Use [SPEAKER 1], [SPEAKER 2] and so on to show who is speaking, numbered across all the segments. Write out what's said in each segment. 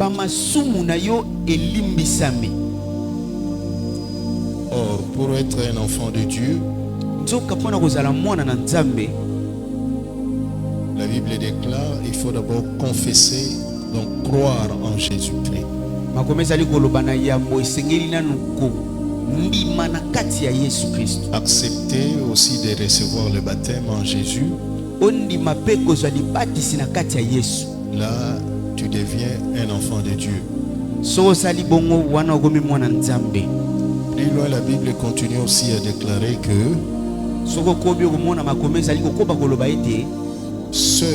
[SPEAKER 1] bamasumu na yo elimbisami.
[SPEAKER 2] Or, pour être un enfant de Dieu,
[SPEAKER 1] Nzoka pona kozala mwana na Nzambe,
[SPEAKER 2] la Bible déclare il faut d'abord confesser, donc croire en Jésus-Christ.
[SPEAKER 1] makomeza likoloba na yambo esengeli nanu ko ndima na kati ya Yesu Kristo.
[SPEAKER 2] Accepter aussi de recevoir le baptême en Jésus.
[SPEAKER 1] Ondima pe kozwa libatisi na kati ya Yesu.
[SPEAKER 2] Là, tu deviens un enfant de Dieu.
[SPEAKER 1] So sali bongo wana okomi mwana Nzambe.
[SPEAKER 2] Plus loin, la Bible continue aussi à déclarer que
[SPEAKER 1] Soko kobi okomona makomeza likokoba koloba ete
[SPEAKER 2] seuls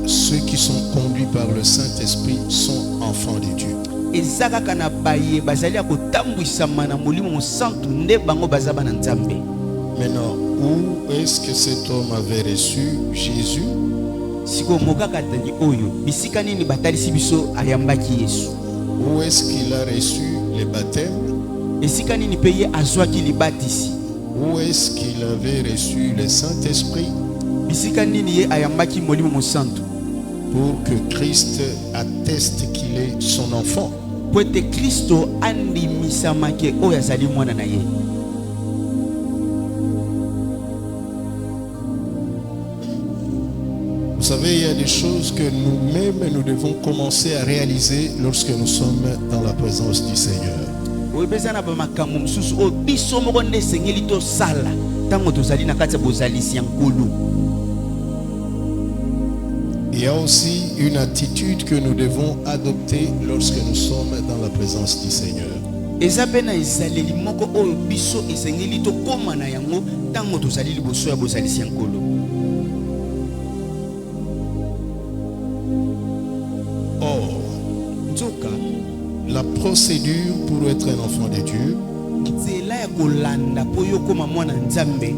[SPEAKER 2] ceux qui sont conduits par le Saint-Esprit sont enfants de Dieu.
[SPEAKER 1] ezaka kana baye bazali akotambwisama na molimo mosantu nde bango bazaba na Nzambe.
[SPEAKER 2] Maintenant, où est-ce que cet homme avait reçu Jésus?
[SPEAKER 1] Siko mokaka tani oyo bisika nini batalisi biso ayambaki Yesu.
[SPEAKER 2] Où est-ce qu'il a reçu le baptême?
[SPEAKER 1] Esika nini pe ye azwaki libatisi.
[SPEAKER 2] Où est-ce qu'il avait reçu le Saint-Esprit?
[SPEAKER 1] Bisika nini ye ayambaki molimo mosantu.
[SPEAKER 2] Pour que Christ atteste qu'il est son enfant.
[SPEAKER 1] Po ete Kristo andimisamake oyo azali mwana na ye.
[SPEAKER 2] Vous savez, il y a des choses que nous-mêmes nous devons commencer à réaliser lorsque nous sommes dans la présence du Seigneur.
[SPEAKER 1] Oyebezana ba makambo mususu o biso moko nde sengeli to sala tango tozali na kati ya bozalisi ya nkolo.
[SPEAKER 2] Il y a aussi une attitude que nous devons adopter lorsque nous sommes dans la présence du Seigneur.
[SPEAKER 1] Eza pe na ezaleli moko oyo biso esengeli to koma na yango tango tozali liboso ya bozalisi ya nkolo.
[SPEAKER 2] Or,
[SPEAKER 1] Nzoka
[SPEAKER 2] la procédure pour être un enfant de Dieu,
[SPEAKER 1] nzela ya kolanda po yo koma mwana Nzambe.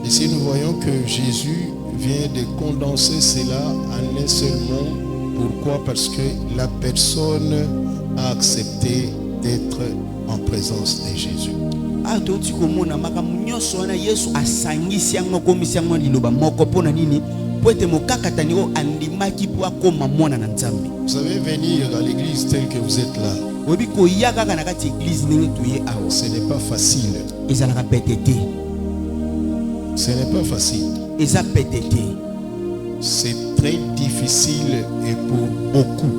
[SPEAKER 2] ici nous voyons que Jésus vient de condenser cela en un seul mot. Pourquoi? Parce que la personne a accepté d'être en présence de Jésus.
[SPEAKER 1] Atoti komona makambo nyonso wana Yesu asangisi yango komisi yango liloba moko pona nini po ete mokakatani o andimaki po akoma mwana na Nzambe.
[SPEAKER 2] Vous savez, venir à l'église telle que vous êtes là,
[SPEAKER 1] Obi koya kaka na kati église ndenge tuye awa.
[SPEAKER 2] ce n'est pas facile.
[SPEAKER 1] Ezalaka petete.
[SPEAKER 2] Ce n'est pas facile.
[SPEAKER 1] Eza petete.
[SPEAKER 2] C'est très difficile et pour beaucoup.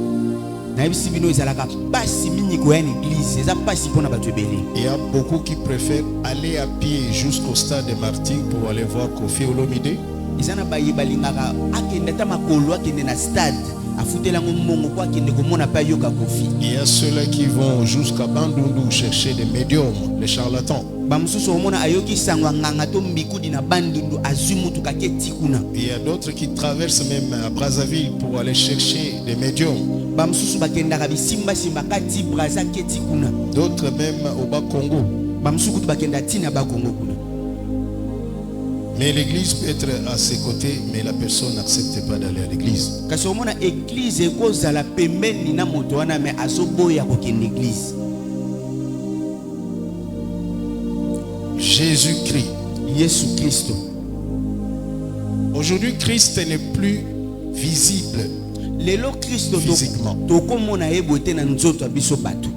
[SPEAKER 1] Na bisi bino ezalaka pasi mingi ko ya église, eza pasi pona batu ebele.
[SPEAKER 2] Il y a beaucoup qui préfèrent aller à pied jusqu'au stade de Martyrs pour aller voir Kofi Olomide.
[SPEAKER 1] Ezana baye balingaka akende ta makolo akende na stade afutela ngomongo kwa akende komona pa yoka Kofi.
[SPEAKER 2] Il y a ceux-là qui vont jusqu'à Bandundu chercher des médiums, les charlatans.
[SPEAKER 1] Ba mususu omona ayoki sangwa nganga to mbikudi na Bandundu azimutu kaketi kuna.
[SPEAKER 2] Il y a d'autres qui traversent même à Brazzaville pour aller chercher des médiums.
[SPEAKER 1] Ba mususu bakendaka bisimba simba kati Brazza keti kuna.
[SPEAKER 2] D'autres même au Bas-Congo.
[SPEAKER 1] Ba mususu bakenda tina ba Kongo kuna.
[SPEAKER 2] Mais l'église peut être à ses côtés, mais la personne n'accepte pas d'aller à l'église.
[SPEAKER 1] Kasi omona église ekozala pembeni na moto wana me azoboya kokende église.
[SPEAKER 2] Jésus-Christ.
[SPEAKER 1] Yesu Kristo.
[SPEAKER 2] Aujourd'hui, Christ n'est plus visible
[SPEAKER 1] Lelo Kristo
[SPEAKER 2] physiquement.
[SPEAKER 1] tokomona ebote na nzoto biso batu.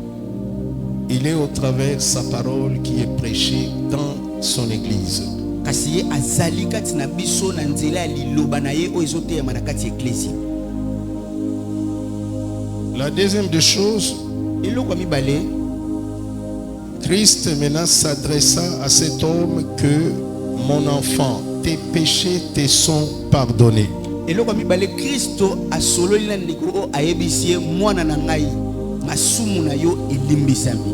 [SPEAKER 2] Il est au travers sa parole qui est prêchée dans son église.
[SPEAKER 1] Kasi ye azali kati na biso na nzela ya liloba na ye o ezoteyama na kati ya eklesi.
[SPEAKER 2] La deuxième des choses,
[SPEAKER 1] Eloko ya mibale,
[SPEAKER 2] Christ maintenant s'adressa à cet homme que mon enfant, tes péchés te sont pardonnés.
[SPEAKER 1] eloko ya mibale Kristo asololi na ndeko o ayebisi ye mwana na ngai masumu na yo elimbisami.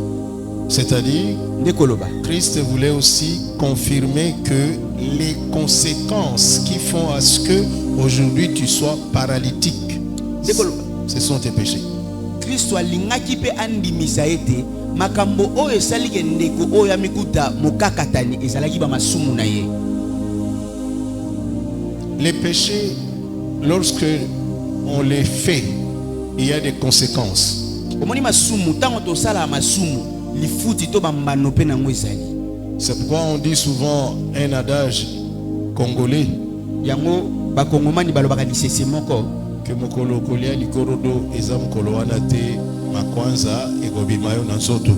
[SPEAKER 2] C'est-à-dire,
[SPEAKER 1] Ndekoloba
[SPEAKER 2] Christ voulait aussi confirmer que les conséquences qui font à ce que aujourd'hui tu sois paralytique, ce sont tes péchés.
[SPEAKER 1] Kristo alingaki pe andimisa ete makambo oyo esalike ndeko oyo amikuta mokakatani ezalaki ba masumu na ye.
[SPEAKER 2] Les péchés, lorsque on les fait, il y a des conséquences.
[SPEAKER 1] Omoni masumu tango tosala masumu lifuti to bambano pe nango ezali.
[SPEAKER 2] C'est pourquoi on dit souvent un adage congolais
[SPEAKER 1] Yango bakongomani balobaka lisese moko
[SPEAKER 2] que mokolo kolia likorodo eza mokolo wana te makwanza ekobimayo na nzoto.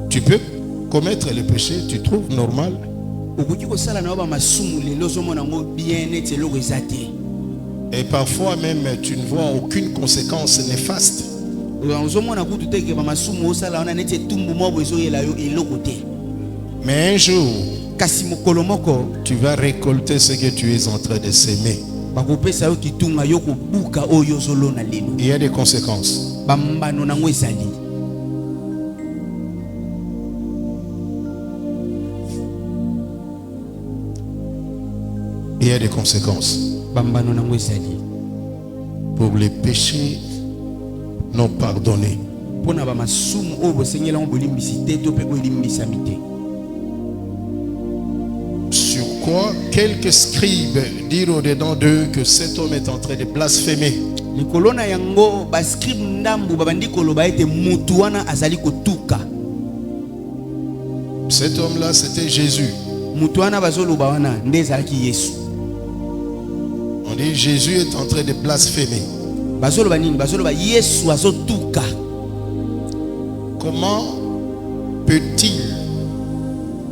[SPEAKER 2] Tu peux commettre le péché, tu trouves normal. Et parfois même tu ne vois aucune conséquence néfaste. Mais un jour, tu vas récolter ce que tu es en train de s'aimer. Il y a des conséquences. Il y a des conséquences pour les péchés non pardonnés. Sur quoi quelques scribes dirent au-dedans d'eux que cet homme est en train de blasphémer. Cet homme-là, c'était Jésus. On dit Jésus est en train de blasphémer. Comment peut-il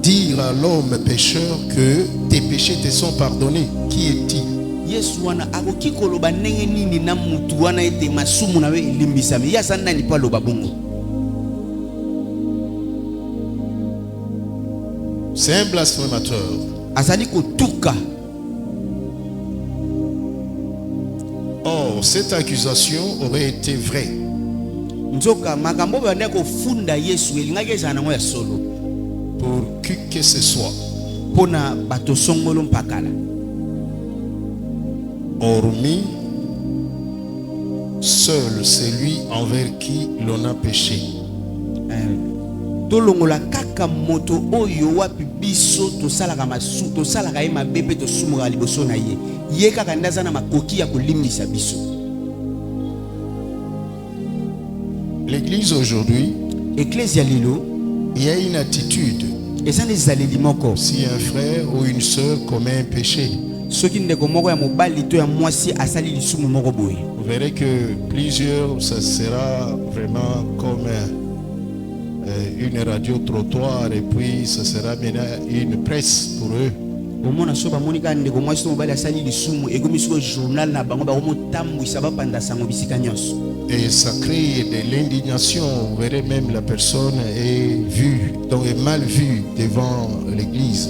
[SPEAKER 2] dire à l'homme pécheur que tes péchés te sont pardonnés? Qui est-il? C'est un blasphémateur. Or, cette accusation aurait été vraie pour qui que ce soit, hormis seul celui envers qui l'on a péché.
[SPEAKER 1] Tolongola kaka moto oyo wapi biso tosalaka masu tosalaka ye mabepe tosumuka liboso na ye ye kaka ndaza na makoki ya kolimbisa biso.
[SPEAKER 2] L'église aujourd'hui,
[SPEAKER 1] Ecclesia lelo,
[SPEAKER 2] il y a une attitude.
[SPEAKER 1] eza nezaleli moko.
[SPEAKER 2] Si un frère ou une sœur commet un péché,
[SPEAKER 1] soki ndeko moko ya mobali to ya mwasi asali lisumu moko boye,
[SPEAKER 2] vous verrez que plusieurs, ça sera vraiment comme une radio trottoir, et puis ce sera maintenant une presse pour eux.
[SPEAKER 1] omona so bamoni ka ndeko mwasi to mobali asali lisumu ekomi siko journal na bango bakomotambwisa bapanda sango bisika nyonso.
[SPEAKER 2] Et ça crée de l'indignation. Vous verrez même la personne est vue, donc est mal vue devant l'église.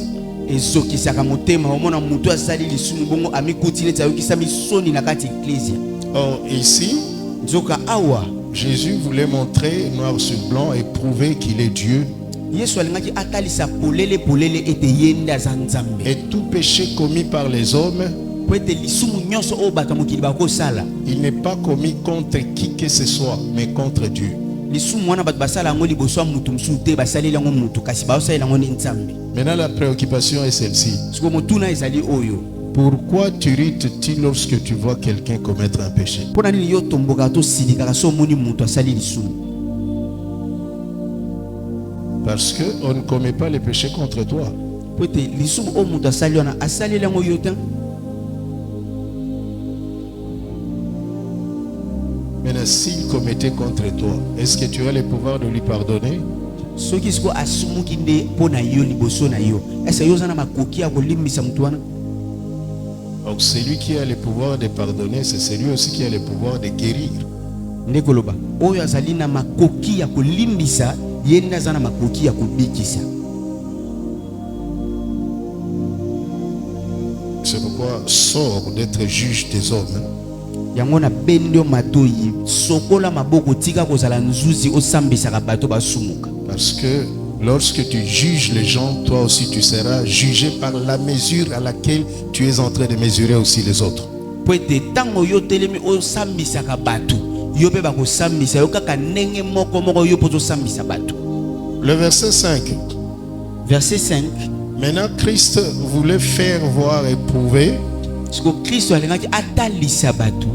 [SPEAKER 1] ezokisaka motema omona mutu asali lisumu bongo amikuti neti ayokisa misoni na kati ecclesia.
[SPEAKER 2] Or ici,
[SPEAKER 1] nzoka awa
[SPEAKER 2] Jésus voulait montrer noir sur blanc et prouver qu'il est Dieu.
[SPEAKER 1] yesu alingaki atalisa polele polele ete ye nde aza nzambe.
[SPEAKER 2] Et tout péché commis par les hommes,
[SPEAKER 1] po ete lisumu nyonso oyo bato ya mokili bakosala,
[SPEAKER 2] il n'est pas commis contre qui que ce soit, mais contre Dieu.
[SPEAKER 1] lisumu wana bato basala yango liboso ya mutu mosusu te, basaleli yango mutu kasi baosalela yango nde nzambe.
[SPEAKER 2] Maintenant la préoccupation est celle-ci.
[SPEAKER 1] siko motuna ezali oyo,
[SPEAKER 2] Pourquoi t'irrites-tu lorsque tu vois quelqu'un commettre un péché?
[SPEAKER 1] mpona nini yo tombokaka tosilikaka so omoni mutu asali lisumu?
[SPEAKER 2] Parce qu'on ne commet pas les péchés contre toi.
[SPEAKER 1] po ete lisumu oyo mutu asali wana asaleli yango yo te.
[SPEAKER 2] Maintenant, s'il commettait contre toi, est-ce que tu as le pouvoir de lui pardonner?
[SPEAKER 1] soki siko asumuki nde mpo na yo liboso na yo, ese yo oza na makoki ya kolimbisa mutu wana?
[SPEAKER 2] Donc celui qui a le pouvoir de pardonner, c'est celui aussi qui a le pouvoir de guérir.
[SPEAKER 1] nde koloba oyo azali na makoki ya kolimbisa ye nde aza na makoki ya kobikisa.
[SPEAKER 2] C'est pourquoi sors d'être juge des hommes.
[SPEAKER 1] yango na bendo matoyi sokola maboko tika kozala nzuzi osambisaka bato basumuka.
[SPEAKER 2] Parce que lorsque tu juges les gens, toi aussi tu seras jugé par la mesure à laquelle tu es en train de mesurer aussi les autres.
[SPEAKER 1] po ete ntango yo telemi osambisaka bato yo mpe bakosambisa yo kaka ndenge moko moko yo mpo tozosambisa bato.
[SPEAKER 2] Le verset 5.
[SPEAKER 1] Verset 5.
[SPEAKER 2] Maintenant Christ voulait faire voir et prouver.
[SPEAKER 1] siko kristo alingaki atalisa bato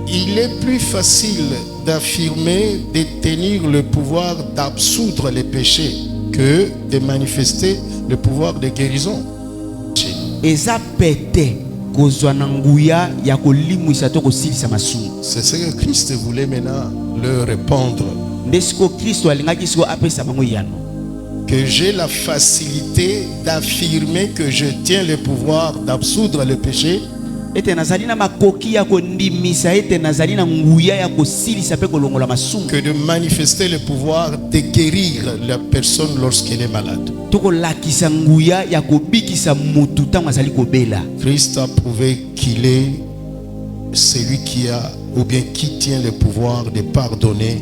[SPEAKER 2] Il est plus facile d'affirmer, de tenir le pouvoir d'absoudre les péchés que de manifester le pouvoir de guérison.
[SPEAKER 1] eza pete kozwa na nguya ya kolimwisa to kosilisa masumu.
[SPEAKER 2] C'est ce que Christ voulait maintenant leur répondre.
[SPEAKER 1] Nde siko Kristo alingaki siko apesa bango yano.
[SPEAKER 2] Que j'ai la facilité d'affirmer que je tiens le pouvoir d'absoudre le péché.
[SPEAKER 1] Ete nazali na makoki ya kondimisa, ete nazali na nguya ya kosilisa pe kolongola masumu.
[SPEAKER 2] Que de manifester le pouvoir de guérir la personne lorsqu'elle est malade.
[SPEAKER 1] Toko lakisa nguya ya kobikisa mutu tango azali kobela.
[SPEAKER 2] Christ a prouvé qu'il est celui qui a ou bien qui tient le pouvoir de pardonner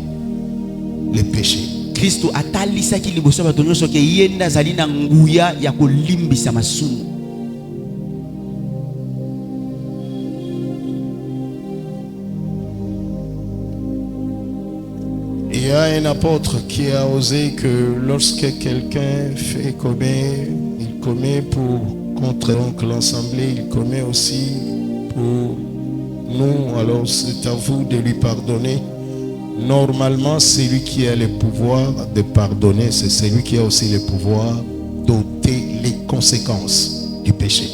[SPEAKER 2] les péchés.
[SPEAKER 1] Kristo atalisaki liboso bato nyonso ke yenda azali na nguya ya kolimbisa masumu.
[SPEAKER 2] Il y a un apôtre qui a osé que lorsque quelqu'un il commet contre l'assemblée, il commet aussi pour nous, alors c'est à vous de lui pardonner. Normalement, celui qui a le pouvoir de pardonner, c'est celui qui a aussi le pouvoir d'ôter les conséquences du péché.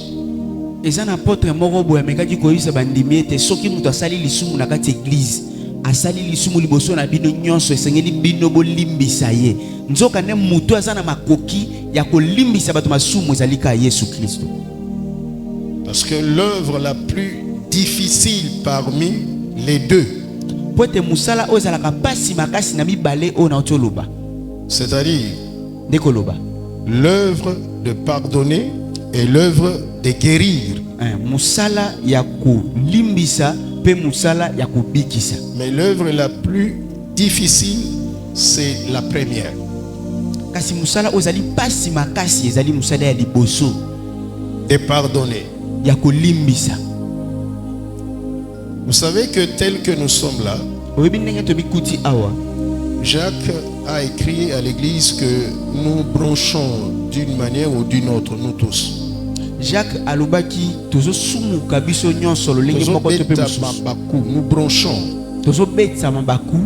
[SPEAKER 1] Et un apôtre moko boya mekaki koyisa bandimi ete soki mutu asali lisumu na kati église, asali lisumu liboso na bino nyonso esengeli bino bolimbisa ye. Nzoka ne mutu azana makoki ya kolimbisa bato masumu ezali ka Yesu Kristo.
[SPEAKER 2] Parce que l'œuvre la plus difficile parmi les deux,
[SPEAKER 1] Poete musala ozalaka pasi makasi na mibale o na otoloba.
[SPEAKER 2] c'est-à-dire
[SPEAKER 1] Dekoloba.
[SPEAKER 2] l'œuvre de pardonner et l'œuvre de guérir.
[SPEAKER 1] Musala ya kolimbisa pe musala ya kubikisa.
[SPEAKER 2] Mais l'œuvre la plus difficile, c'est la première.
[SPEAKER 1] Kasi musala ozali pasi makasi ezali musala ya liboso
[SPEAKER 2] De pardonner.
[SPEAKER 1] ya kolimbisa.
[SPEAKER 2] Vous savez que tel que nous sommes là,
[SPEAKER 1] Oyebi ndenge tobikuti awa.
[SPEAKER 2] Jacques a écrit à l'église que nous bronchons d'une manière ou d'une autre, nous tous.
[SPEAKER 1] Jacques alobaki tozo sumuka biso nyonso lolenge moko to pe mususu.
[SPEAKER 2] Nous bronchons
[SPEAKER 1] Tozo betsa mabaku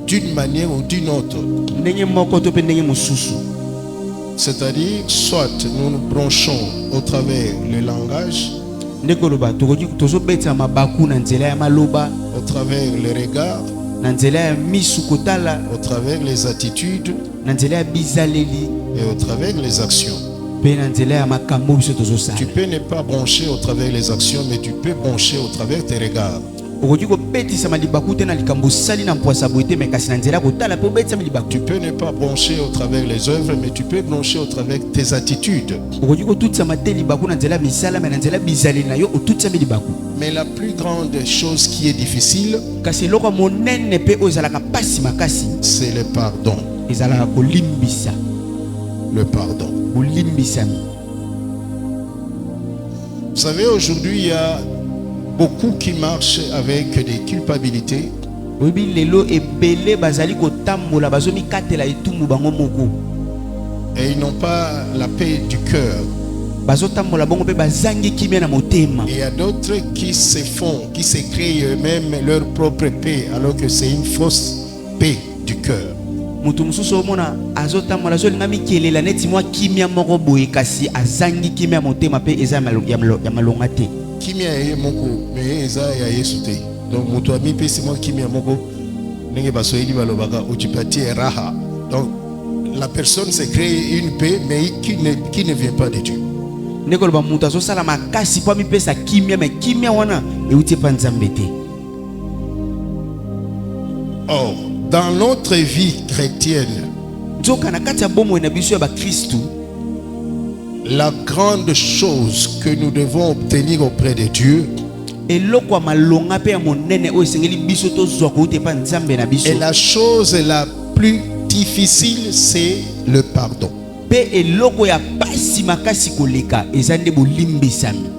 [SPEAKER 2] d'une manière ou d'une autre.
[SPEAKER 1] ndenge moko to pe ndenge mususu.
[SPEAKER 2] C'est-à-dire, soit nous nous bronchons au travers le langage,
[SPEAKER 1] Ndekoloba tokoki tozo betsa mabaku na nzela ya maloba,
[SPEAKER 2] au travers le regard,
[SPEAKER 1] na nzela ya misu kotala,
[SPEAKER 2] au travers les attitudes
[SPEAKER 1] na nzela ya bizaleli,
[SPEAKER 2] et au travers les actions.
[SPEAKER 1] pe na nzela ya makambo biso tozo sala.
[SPEAKER 2] Tu peux ne pas broncher au travers les actions, mais tu peux broncher au travers tes regards.
[SPEAKER 1] Okoki kobetisa malibaku te na likambo sali na mpwasa boite me kasi na nzela kotala pe obetisa malibaku.
[SPEAKER 2] Tu peux ne pas broncher au travers les œuvres, mais tu peux broncher au travers tes attitudes.
[SPEAKER 1] Okoki kotutisa mate libaku na nzela misala me na nzela bizaleli na yo otutisa malibaku.
[SPEAKER 2] Mais la plus grande chose qui est difficile,
[SPEAKER 1] Kasi eloko monene pe ozalaka pasi makasi
[SPEAKER 2] c'est le pardon.
[SPEAKER 1] ezalaka kolimbisa.
[SPEAKER 2] Le pardon.
[SPEAKER 1] Bolimbisami.
[SPEAKER 2] Vous savez, aujourd'hui, il y a beaucoup qui marchent avec des culpabilités.
[SPEAKER 1] Oyebi lelo ebele bazali kotambola bazomikatela etumbu bango moko.
[SPEAKER 2] Et ils n'ont pas la paix du cœur.
[SPEAKER 1] Bazotambola bongo pe bazangi kimia na motema.
[SPEAKER 2] Et il y a d'autres qui se font, qui se créent eux-mêmes leur propre paix, alors que c'est une fausse paix du cœur.
[SPEAKER 1] Mutu mususu omona azotambola azolinga mikelela neti mwa kimia moko boye kasi azangi kimia motema pe eza ya malonga te.
[SPEAKER 2] Kimia ye moko mais eza ya Yesu te. Donc mutu ami pe c'est moi kimia moko ndenge basoyeli balobaka ujipatie raha. Donc la personne se crée une paix mais qui ne vient pas de Dieu.
[SPEAKER 1] Nekoloba mutu azosala makasi po amipesa kimia me kimia wana euti pa nzambe te.
[SPEAKER 2] Or, dans notre vie chrétienne,
[SPEAKER 1] Nzoka na kati ya bomo na biso ya bakristu,
[SPEAKER 2] la grande chose que nous devons obtenir auprès de Dieu
[SPEAKER 1] eloko ya malonga pe ya monene oyo esengeli biso tozwa kouta epa nzambe na biso,
[SPEAKER 2] et la chose la plus difficile, c'est le pardon.
[SPEAKER 1] pe eloko ya pasi makasi koleka eza nde bolimbisami.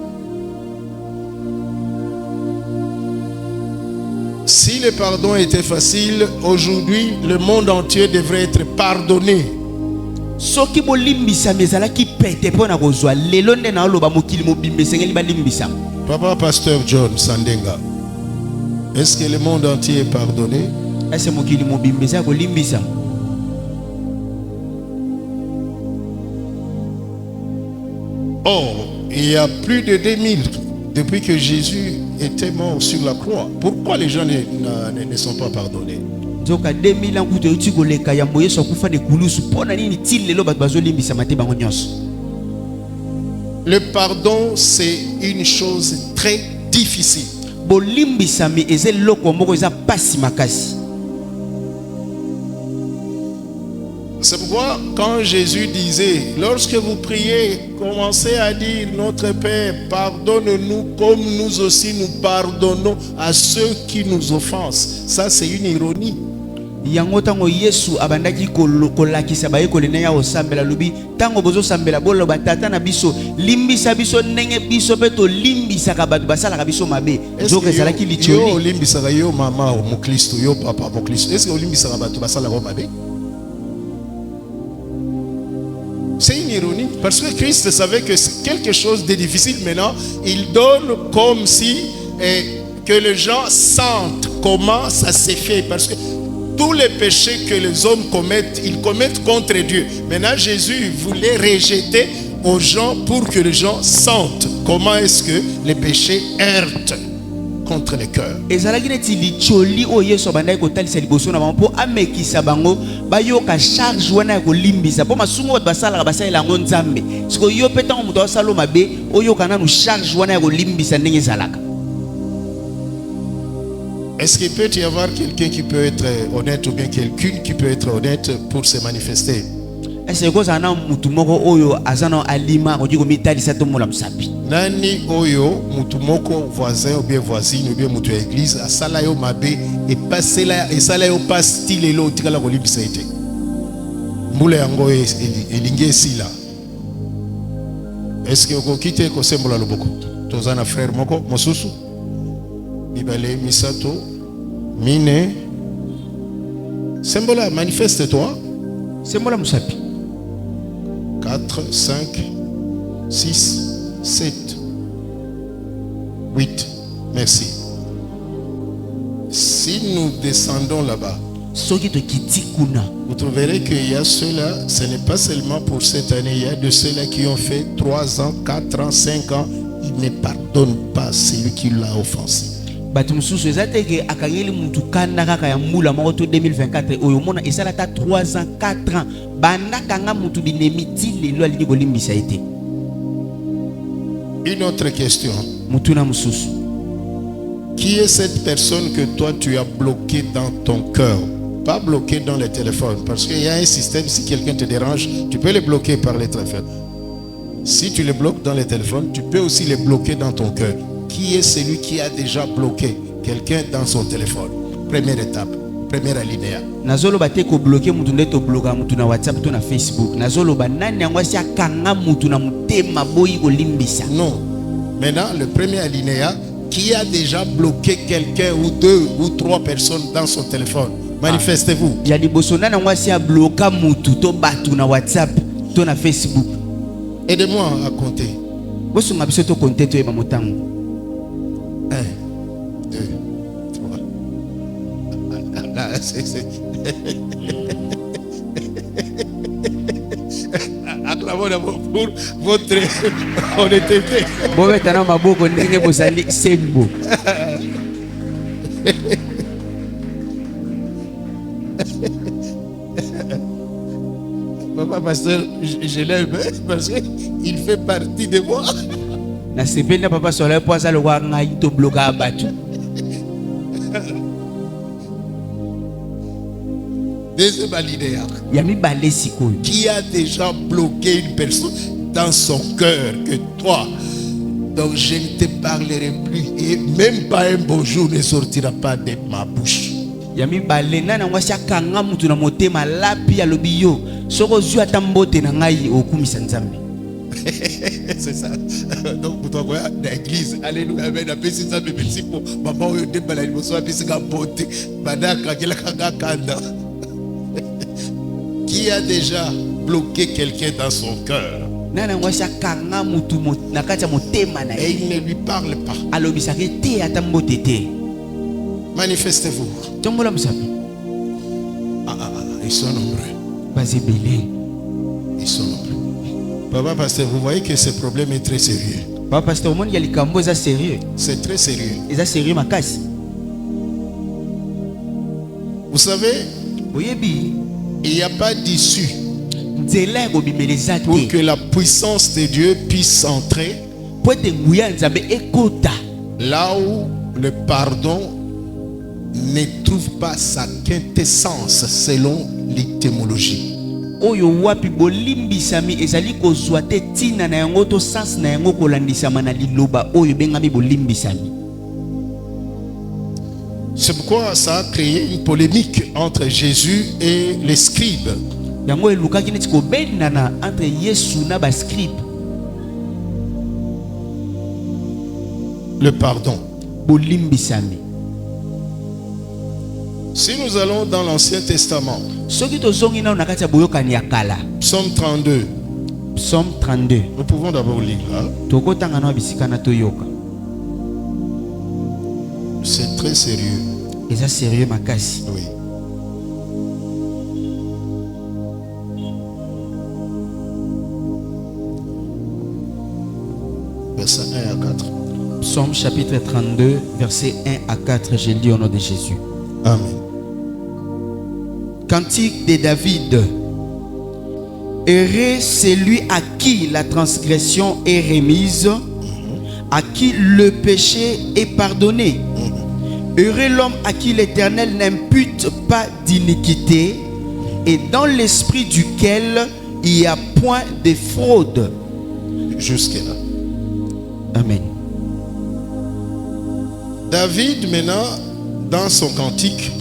[SPEAKER 2] Si le pardon était facile, aujourd'hui, le monde entier devrait être pardonné.
[SPEAKER 1] Soki bolimbisami ezalaki pete mpo na kozwa lelo nde na oloba mokili mobimba esengeli balimbisami.
[SPEAKER 2] Papa Pasteur John Sandenga, est-ce que le monde entier est pardonné?
[SPEAKER 1] Ese mokili mobimba eza kolimbisami.
[SPEAKER 2] Or, il y a plus de 2000 depuis que Jésus était mort sur la croix, pourquoi les gens ne sont pas pardonnés?
[SPEAKER 1] Nzoka 2000 ans kuto yuti koleka ya moyeso akufa de kulusu pona nini til lelo bat bazolimbisa mate bango nyonso.
[SPEAKER 2] Le pardon, c'est une chose très difficile.
[SPEAKER 1] Bolimbisami eze loko moko eza pasi makasi.
[SPEAKER 2] C'est pourquoi quand Jésus disait, lorsque vous priez, commencez à dire, notre Père, pardonne-nous comme nous aussi nous pardonnons à ceux qui nous offensent. Ça, c'est une ironie.
[SPEAKER 1] Yango tango Yesu abandaki kolakisa baye kolena ya osambela lubi tango bozo sambela bolo batata na biso limbisa biso ndenge biso peto limbisa ka batu basala ka biso mabe nzoka ezalaki licholi
[SPEAKER 2] yo limbisa ka yo mama mo Kristo yo papa mo Kristo est-ce que limbisa ka batu basala ka mabe? C'est une ironie parce que Christ savait que c'est quelque chose de difficile. Maintenant il donne comme si que les gens sentent comment ça s'est fait, parce que tous les péchés que les hommes commettent, ils commettent contre Dieu. Maintenant, Jésus voulait rejeter aux gens pour que les gens sentent comment est-ce que les péchés heurtent contre le cœur.
[SPEAKER 1] ezalaki neti licholi o Yesu abandaki kotalisa liboso na bango mpo amekisa bango bayoka charge wana ya kolimbisa mpo masungu bato basalaka basalela yango nzambe siko yo mpe ntango moto asala mabe oyoka nanu charge wana ya kolimbisa ndenge ezalaka.
[SPEAKER 2] Est-ce qu'il peut y avoir quelqu'un qui peut être honnête ou bien quelqu'une qui peut être honnête pour se manifester?
[SPEAKER 1] Est-ce que kozala na mutu moko oyo aza na alima akoki komitalisa tomola mosapi?
[SPEAKER 2] Nani oyo mutu moko voisin ou bien voisine ou bien mutu ya église asala yo mabe epasela esala yo pasti lelo otikala kolimbisa ete mbula yango elingi esila? Est-ce que okoki te kosembola loboko? Toza na frère moko mosusu mibale misato mine sembola, manifeste-toi.
[SPEAKER 1] Sembola mosapi.
[SPEAKER 2] 4, 5, 6, 7, 8. Merci. Si nous descendons là-bas, vous trouverez qu'il y a ceux-là, ce n'est pas seulement pour cette année, il y a de ceux-là qui ont fait 3 ans, 4 ans, 5 ans, ils ne pardonnent pas celui qui l'a offensé.
[SPEAKER 1] Batu mususu ezateke akangeli mutu kanda kaka ya mbula moko to 2024 oyo mona esala ta 3 ans 4 ans banda kanga mutu binemiti lelo alini kolimbisa ete.
[SPEAKER 2] Une autre question.
[SPEAKER 1] Mutu na mususu.
[SPEAKER 2] Qui est cette personne que toi tu as bloqué dans ton cœur? Pas bloqué dans le téléphone, parce qu'il y a un système, si quelqu'un te dérange, tu peux le bloquer par le téléphone. Si tu le bloques dans le téléphone, tu peux aussi le bloquer dans ton cœur. Qui est celui qui a déjà bloqué quelqu'un dans son téléphone? Première étape, première alinéa.
[SPEAKER 1] Nazolo bate ko bloquer mutu ndeto bloquer mutu na WhatsApp to na Facebook. Nazolo ba nani yango si akanga mutu na mutema boyi olimbisa.
[SPEAKER 2] Non. Maintenant, le premier alinéa, qui a déjà bloqué quelqu'un ou 2 ou 3 personnes dans son téléphone? Manifestez-vous.
[SPEAKER 1] Ya liboso nani yango si a bloquer mutu to batu na WhatsApp to na Facebook.
[SPEAKER 2] Aidez-moi à compter.
[SPEAKER 1] Boso mabiso to compter to eba motango.
[SPEAKER 2] 1, 2, 3. Là, acclamons d'abord pour votre honnêteté.
[SPEAKER 1] Bobetana maboko ndenge bozali sembo.
[SPEAKER 2] Papa pasteur, je l'aime parce qu'il fait partie de moi.
[SPEAKER 1] Na sependa papa soleil poza le wa ngai to bloquer abatu.
[SPEAKER 2] Deuxième alinéa.
[SPEAKER 1] Yami balé sikoyo.
[SPEAKER 2] Qui a déjà bloqué une personne dans son cœur que toi? Donc je ne te parlerai plus et même pas un bonjour ne sortira pas de ma bouche.
[SPEAKER 1] Yami balé nana ngwasi akanga mutu na motema lapi ya lobiyo. Soko zu atambote na ngai okumisa nzambe.
[SPEAKER 2] C'est ça. Donc pour toi l'église, alléluia, amen, apesi ça bébé pour maman yo debala liboso apesi ka bote badaka kila kanda. Qui a déjà bloqué quelqu'un dans son cœur?
[SPEAKER 1] Nana ngwasi akanga mutu na kati ya motema na
[SPEAKER 2] et il ne lui parle pas.
[SPEAKER 1] Alobisaki te atambote te.
[SPEAKER 2] Manifestez-vous.
[SPEAKER 1] Tombola musapi.
[SPEAKER 2] Ils sont nombreux.
[SPEAKER 1] Bazebele.
[SPEAKER 2] Ils sont nombreux. Papa pasteur, vous voyez que ce problème est très sérieux.
[SPEAKER 1] Papa pasteur monde ya likambo eza sérieux.
[SPEAKER 2] C'est très sérieux.
[SPEAKER 1] Eza sérieux makasi.
[SPEAKER 2] Vous savez,
[SPEAKER 1] Oyebi,
[SPEAKER 2] il n'y a pas d'issue
[SPEAKER 1] nzela ko bimeleza
[SPEAKER 2] pour
[SPEAKER 1] te.
[SPEAKER 2] que la puissance de Dieu puisse entrer
[SPEAKER 1] Po te nguya nzambe ekota.
[SPEAKER 2] là où le pardon ne trouve pas sa quintessence selon l'étymologie.
[SPEAKER 1] Oyo wapi bolimbisami ezali kozwa te tina na yango to sens na yango kolandisama na liloba oyo bengami bolimbisami.
[SPEAKER 2] C'est pourquoi ça a créé une polémique entre Jésus et les scribes.
[SPEAKER 1] Yango elukaki neti kobendana entre Yesu na ba scribe.
[SPEAKER 2] Le pardon.
[SPEAKER 1] Bolimbisami.
[SPEAKER 2] Si nous allons dans l'Ancien Testament,
[SPEAKER 1] Soki tozongi na nakati ya boyokani ya kala.
[SPEAKER 2] Psaume 32,
[SPEAKER 1] Psaume 32.
[SPEAKER 2] nous pouvons d'abord lire là.
[SPEAKER 1] Tokotanga na bisika na toyoka.
[SPEAKER 2] C'est très sérieux.
[SPEAKER 1] Eza sérieux makasi.
[SPEAKER 2] Oui. Verset 1 à 4.
[SPEAKER 1] Psaume chapitre 32, versets 1 à 4. Je lis au nom de Jésus.
[SPEAKER 2] Amen.
[SPEAKER 1] Cantique de David. Heureux celui à qui la transgression est remise, à qui le péché est pardonné. Heureux l'homme à qui l'Éternel n'impute pas d'iniquité et dans l'esprit duquel il n'y a point de fraude.
[SPEAKER 2] Jusque-là.
[SPEAKER 1] Amen.
[SPEAKER 2] David, maintenant, dans son cantique,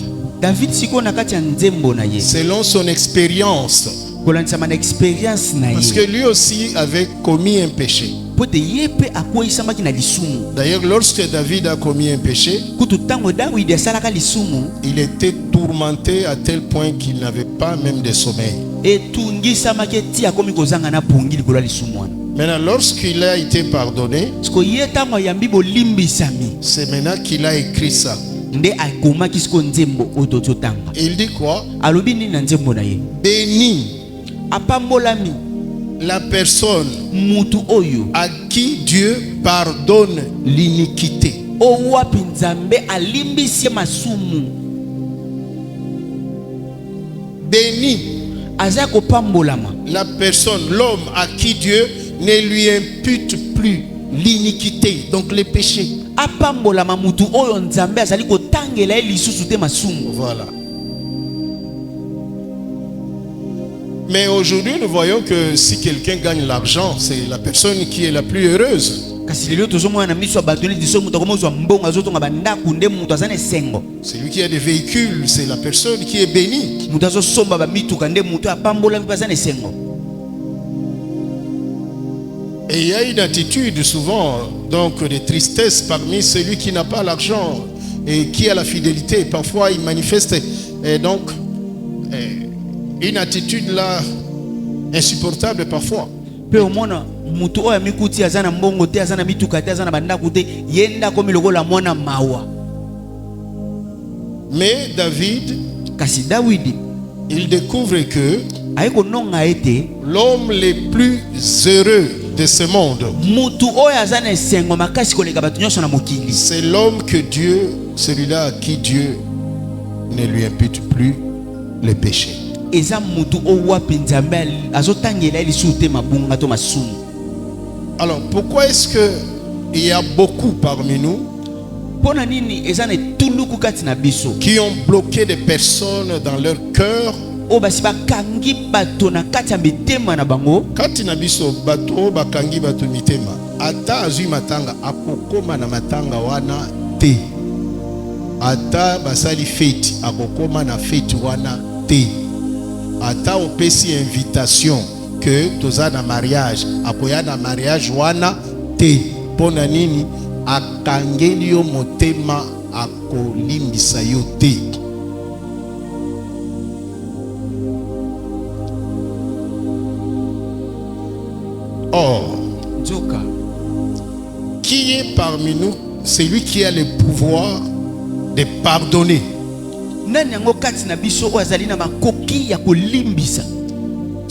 [SPEAKER 1] David siko nakati ya nzembo na ye.
[SPEAKER 2] selon son expérience,
[SPEAKER 1] Kolandisa mana experience na
[SPEAKER 2] parce
[SPEAKER 1] ye.
[SPEAKER 2] que lui aussi avait commis un péché.
[SPEAKER 1] Pote ye pe akoyisamaki na lisumu.
[SPEAKER 2] D'ailleurs, lorsque David a commis un péché,
[SPEAKER 1] Kutu tango Dawidi asalaka lisumu,
[SPEAKER 2] il était tourmenté à tel point qu'il n'avait pas même de sommeil.
[SPEAKER 1] etungisamaki eti akomi kozanga na pongi likolo ya lisumu wana.
[SPEAKER 2] Maintenant, lorsqu'il a été pardonné,
[SPEAKER 1] Siko ye tango ayambi bolimbisami,
[SPEAKER 2] c'est maintenant qu'il a écrit ça.
[SPEAKER 1] nde akomaki siko nzembo oyo tozotanga.
[SPEAKER 2] Il dit quoi?
[SPEAKER 1] Alobi nini na nzembo na ye?
[SPEAKER 2] Béni
[SPEAKER 1] Apambolami
[SPEAKER 2] la personne
[SPEAKER 1] mutu oyo
[SPEAKER 2] à qui Dieu pardonne l'iniquité.
[SPEAKER 1] owapi nzambe alimbisi masumu.
[SPEAKER 2] Béni
[SPEAKER 1] Aza kopambolama
[SPEAKER 2] la personne, l'homme à qui Dieu ne lui impute plus l'iniquité, donc les péchés.
[SPEAKER 1] apambolama mutu oyo nzambe azali kotangela ye lisusu te masumu.
[SPEAKER 2] Voilà. Mais aujourd'hui, nous voyons que si quelqu'un gagne l'argent, c'est la personne qui est la plus heureuse.
[SPEAKER 1] Kasi lelo tozomona na miso ya bato neti so mutu akomozwa mbongo azotonga bandaku nde mutu aza na esengo.
[SPEAKER 2] Celui qui a des véhicules, c'est la personne qui est bénie.
[SPEAKER 1] Mutu azosomba bamituka nde mutu apambolami mpe aza na esengo.
[SPEAKER 2] Et il y a une attitude souvent donc de tristesse parmi celui qui n'a pas l'argent et qui a la fidélité. Parfois, il manifeste donc une attitude là insupportable parfois.
[SPEAKER 1] Pe omona mutu oyo amikuti aza na mbongo te, aza na mituka te, aza na bandaku te, ye nde akomi lokola mwana mawa.
[SPEAKER 2] Mais David,
[SPEAKER 1] Kasi Dawidi
[SPEAKER 2] il découvre que
[SPEAKER 1] aye kononga ete
[SPEAKER 2] l'homme le plus heureux de ce monde,
[SPEAKER 1] mutu oyo aza na esengo makasi koleka bato nyonso na mokili,
[SPEAKER 2] c'est l'homme que Dieu, celui-là à qui Dieu ne lui impute plus les péchés.
[SPEAKER 1] eza mutu oyo wapi nzambe azotangela ye lisusu te mabunga to masumu.
[SPEAKER 2] Alors pourquoi est-ce que il y a beaucoup parmi nous
[SPEAKER 1] Pona nini eza na etuluku kati na biso
[SPEAKER 2] qui ont bloqué des personnes dans leur cœur?
[SPEAKER 1] oyo basi bakangi bato na kati ya mitema na bango?
[SPEAKER 2] Kati na biso bato bakangi bato mitema, ata azui matanga akokoma na matanga wana te, ata basali feti akokoma na feti wana te, ata opesi invitation que toza na mariage akoya na mariage wana te. Pona nini? Akangeli yo motema, akolimbisa yo te. Or,
[SPEAKER 1] Nzoka
[SPEAKER 2] qui est parmi nous celui qui a le pouvoir de pardonner?
[SPEAKER 1] nani yango kati na biso oyo azali na makoki ya kolimbisa?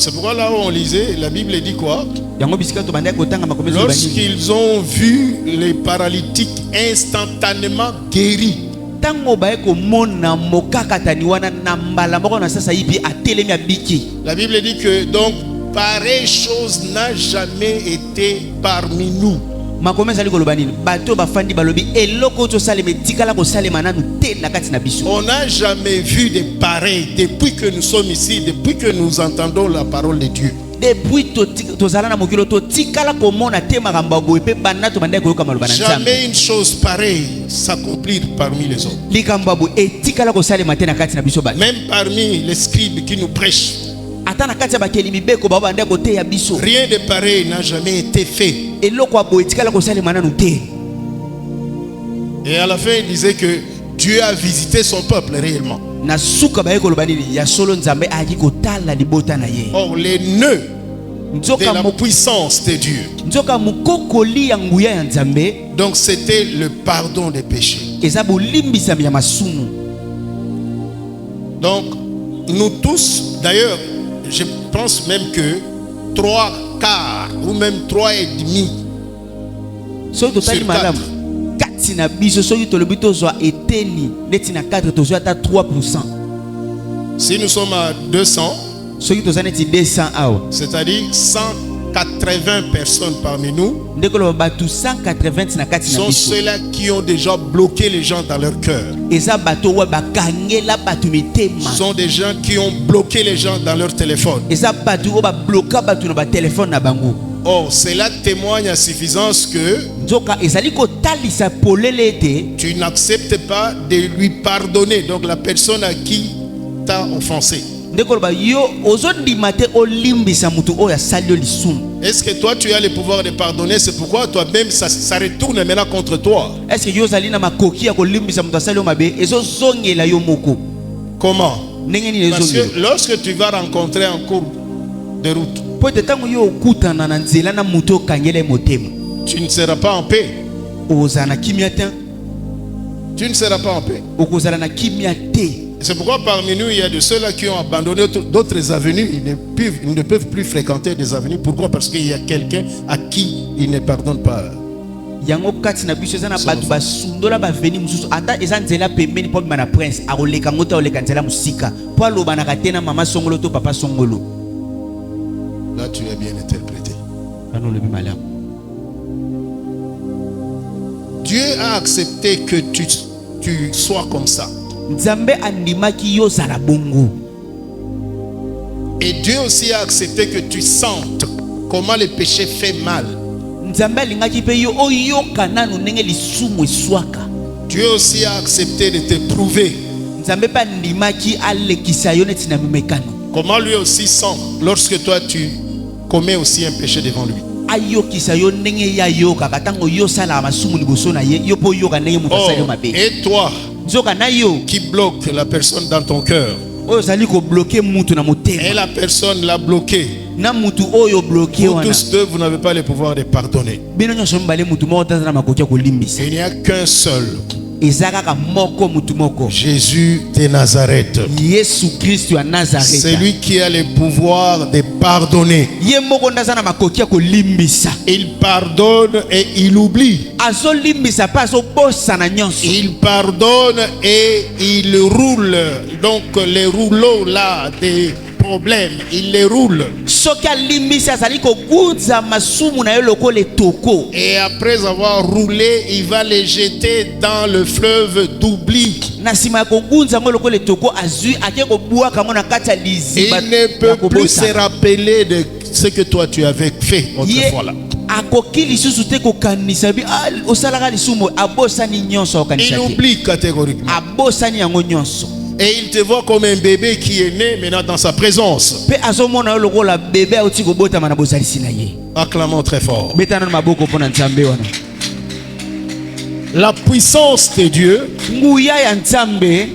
[SPEAKER 2] C'est pourquoi là où on lisait, la Bible dit quoi?
[SPEAKER 1] Yango bisika to bandaki kotanga makomezi lo bani.
[SPEAKER 2] Lorsqu'ils ont vu les paralytiques instantanément guéris.
[SPEAKER 1] Tango bae ko mona mokakatani wana na mbala moko na sasa yibi atelemi abiki.
[SPEAKER 2] La Bible dit que donc pareille chose n'a jamais été parmi nous.
[SPEAKER 1] Makomezi ali koloba nini? Bato bafandi balobi eloko to saleme tikala ko salema nanu te na kati na biso.
[SPEAKER 2] On n'a jamais vu de pareil depuis que nous sommes ici, depuis que nous entendons la parole de Dieu.
[SPEAKER 1] Depuis to zalana mokilo to tikala ko mona te makambo boye pe banato bandaki koyoka maloba na Nzambe.
[SPEAKER 2] Jamais une chose pareille s'accomplir parmi les hommes.
[SPEAKER 1] Likambo boye etikala ko salema te na kati na biso ba.
[SPEAKER 2] Même parmi les scribes qui nous prêchent.
[SPEAKER 1] Ata na kati ya bakeli mibeko ba bandaki ko te ya biso.
[SPEAKER 2] Rien de pareil n'a jamais été fait.
[SPEAKER 1] Eloko aboye etikala ko salema nanu te.
[SPEAKER 2] Et à la fin il disait que Dieu a visité son peuple réellement.
[SPEAKER 1] Na suka ba ekoloba nini ya solo Nzambe aki kotala libota na ye.
[SPEAKER 2] Or les nœuds de la puissance de Dieu.
[SPEAKER 1] Nzoka mukokoli ya nguya ya Nzambe.
[SPEAKER 2] Donc c'était le pardon des péchés.
[SPEAKER 1] Eza bolimbisa ya masumu.
[SPEAKER 2] Donc nous tous, d'ailleurs, je pense même que 3/4 ou même 3,5
[SPEAKER 1] so totali madame kati na biso soki tolobi tozwa eteni neti na 4 tozwa ata 3%.
[SPEAKER 2] Si nous sommes à 200,
[SPEAKER 1] soki tozwa neti 200 awa,
[SPEAKER 2] c'est-à-dire 180 personnes parmi nous,
[SPEAKER 1] ndekolo batu 180 na kati na
[SPEAKER 2] sont
[SPEAKER 1] biso.
[SPEAKER 2] ceux-là qui ont déjà bloqué les gens dans leur cœur.
[SPEAKER 1] Eza bato wa bakangela batu mitema.
[SPEAKER 2] Ce sont des gens qui ont bloqué les gens dans leur téléphone.
[SPEAKER 1] Eza batu wa ba bloka batu na ba téléphone na bango.
[SPEAKER 2] Or, cela témoigne à suffisance que
[SPEAKER 1] Nzoka ezali ko talisa polele te.
[SPEAKER 2] tu n'acceptes pas de lui pardonner, donc la personne à qui t'a offensé.
[SPEAKER 1] Ndekolo ba yo ozondima te olimbisa mutu oya salio lisumu.
[SPEAKER 2] Est-ce que toi tu as le pouvoir de pardonner? C'est pourquoi toi-même ça retourne maintenant contre toi.
[SPEAKER 1] Est-ce que yo zali na makoki ya kolimbisa mutu salio mabe ezo zongela yo moko?
[SPEAKER 2] Comment?
[SPEAKER 1] Ndenge ni
[SPEAKER 2] Parce
[SPEAKER 1] ezongela.
[SPEAKER 2] que lorsque tu vas rencontrer en cours de route,
[SPEAKER 1] Po te tango yo okutana na nzela na mutu okangela motema.
[SPEAKER 2] tu ne seras pas en paix.
[SPEAKER 1] Ozala na kimia te.
[SPEAKER 2] Tu ne seras pas en paix.
[SPEAKER 1] Okozala na kimia te.
[SPEAKER 2] C'est pourquoi parmi nous, il y a de ceux-là qui ont abandonné d'autres avenues. Ils ne peuvent plus fréquenter des avenues. Pourquoi? Parce qu'il y a quelqu'un à qui ils ne pardonnent pas.
[SPEAKER 1] Yango kati na biso ezana batu basundola baveni mususu ata eza nzela pembeni po bima na prince akoleka ngota oleka nzela musika po alobanaka te na mama songolo to papa songolo.
[SPEAKER 2] Là, tu as bien interprété. Dieu a accepté que tu sois comme ça.
[SPEAKER 1] Nzambe andimaki yo zala bongo.
[SPEAKER 2] Et Dieu aussi a accepté que tu sentes comment le péché fait mal.
[SPEAKER 1] Nzambe alingaki pe yo oyoka nanu ndenge lisumu eswaka.
[SPEAKER 2] Dieu aussi a accepté de te prouver.
[SPEAKER 1] Nzambe pa ndimaki alekisa yo neti na mimekano.
[SPEAKER 2] Comment lui aussi sent lorsque toi tu commets aussi un péché devant lui.
[SPEAKER 1] Ayokisa yo ndenge ya yoka katango yo sala masumu liboso na ye yo po yoka ndenge mutu asali mabe.
[SPEAKER 2] Et toi
[SPEAKER 1] Nzoka na yo
[SPEAKER 2] qui bloque la personne dans ton cœur.
[SPEAKER 1] Oyo sali ko bloquer mutu na motema.
[SPEAKER 2] Et la personne l'a bloqué.
[SPEAKER 1] Na mutu oyo bloqué
[SPEAKER 2] Vous
[SPEAKER 1] wana.
[SPEAKER 2] tous deux, vous n'avez pas le pouvoir de pardonner.
[SPEAKER 1] Bino nyonso mbale mutu moko tazana makoki ko limbisa.
[SPEAKER 2] Il n'y a qu'un seul.
[SPEAKER 1] Ezaka ka moko mutu moko.
[SPEAKER 2] Jésus de Nazareth.
[SPEAKER 1] Yesu Kristo ya Nazareth.
[SPEAKER 2] C'est lui qui a le pouvoir de pardonner.
[SPEAKER 1] Ye moko ndazana makoki ko limbisa.
[SPEAKER 2] Il pardonne et il oublie.
[SPEAKER 1] Azo limbisa pa azo bosa na nyonso.
[SPEAKER 2] Il pardonne et il roule. Donc les rouleaux là des problèmes, il les roule.
[SPEAKER 1] Soki alimbisa azali ko gunza masumu na yo lokole toko.
[SPEAKER 2] Et après avoir roulé, il va les jeter dans le fleuve d'oubli.
[SPEAKER 1] Na sima ko gunza ngo lokole toko azui ake ko buaka ngo na kati ya liziba.
[SPEAKER 2] Il ne peut plus se rappeler de ce que toi tu avais fait autrefois là.
[SPEAKER 1] Akoki lisusu te ko kanisa bi osalaka lisumu abosani nyonso okanisa.
[SPEAKER 2] Il oublie catégoriquement.
[SPEAKER 1] Abosani yango nyonso.
[SPEAKER 2] Et il te voit comme un bébé qui est né maintenant dans sa présence.
[SPEAKER 1] Pe azomona lokola bébé auti ko botama na bozalisi na ye.
[SPEAKER 2] Acclamons très fort.
[SPEAKER 1] Betana na maboko pona Nzambe wana.
[SPEAKER 2] La puissance de Dieu,
[SPEAKER 1] Nguya ya Nzambe,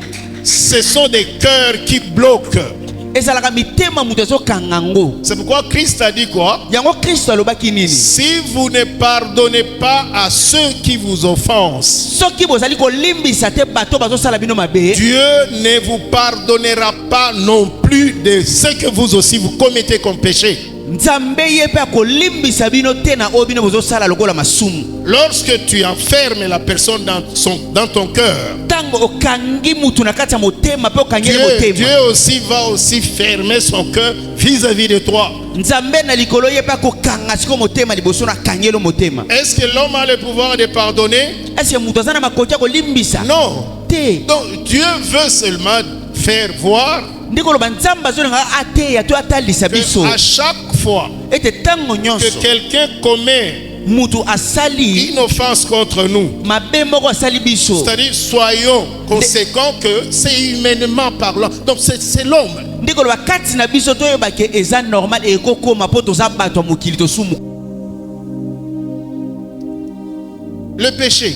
[SPEAKER 2] ce sont des cœurs qui bloquent.
[SPEAKER 1] ezalaka mitema mutu ezokangango.
[SPEAKER 2] C'est pourquoi Christ a dit quoi?
[SPEAKER 1] Yango Kristo alobaki nini?
[SPEAKER 2] Si vous ne pardonnez pas à ceux qui vous offensent,
[SPEAKER 1] Soki bozali kolimbisa te bato bazosala bino mabe,
[SPEAKER 2] Dieu ne vous pardonnera pas non plus de ce que vous aussi vous commettez comme péché.
[SPEAKER 1] Nzambe ye pe akolimbisa bino te na oyo bino bozosala lokola masumu.
[SPEAKER 2] Lorsque tu enfermes la personne dans ton cœur,
[SPEAKER 1] Tango okangi mutu na kati ya motema pe okangeli motema.
[SPEAKER 2] Dieu aussi va aussi fermer son cœur vis-à-vis de toi.
[SPEAKER 1] Nzambe na likolo ye pe akokanga siko motema liboso na kangelo motema.
[SPEAKER 2] Est-ce que l'homme a le pouvoir de pardonner?
[SPEAKER 1] Est-ce que mutu azana makoki ya kolimbisa?
[SPEAKER 2] Non.
[SPEAKER 1] Te.
[SPEAKER 2] Donc Dieu veut seulement faire voir
[SPEAKER 1] Ndiko loba Nzambe azolinga ateya to atalisa biso.
[SPEAKER 2] que à chaque fois
[SPEAKER 1] Ete tango
[SPEAKER 2] que
[SPEAKER 1] nyonso
[SPEAKER 2] quelqu'un commet
[SPEAKER 1] mutu asali
[SPEAKER 2] une offense contre nous,
[SPEAKER 1] mabe moko asali biso.
[SPEAKER 2] c'est-à-dire soyons conséquents que c'est humainement parlant. Donc c'est l'homme.
[SPEAKER 1] Ndiko loba kati na biso toyeba ke eza normal ekokoma po toza bato ya mokili tosumu.
[SPEAKER 2] Le péché,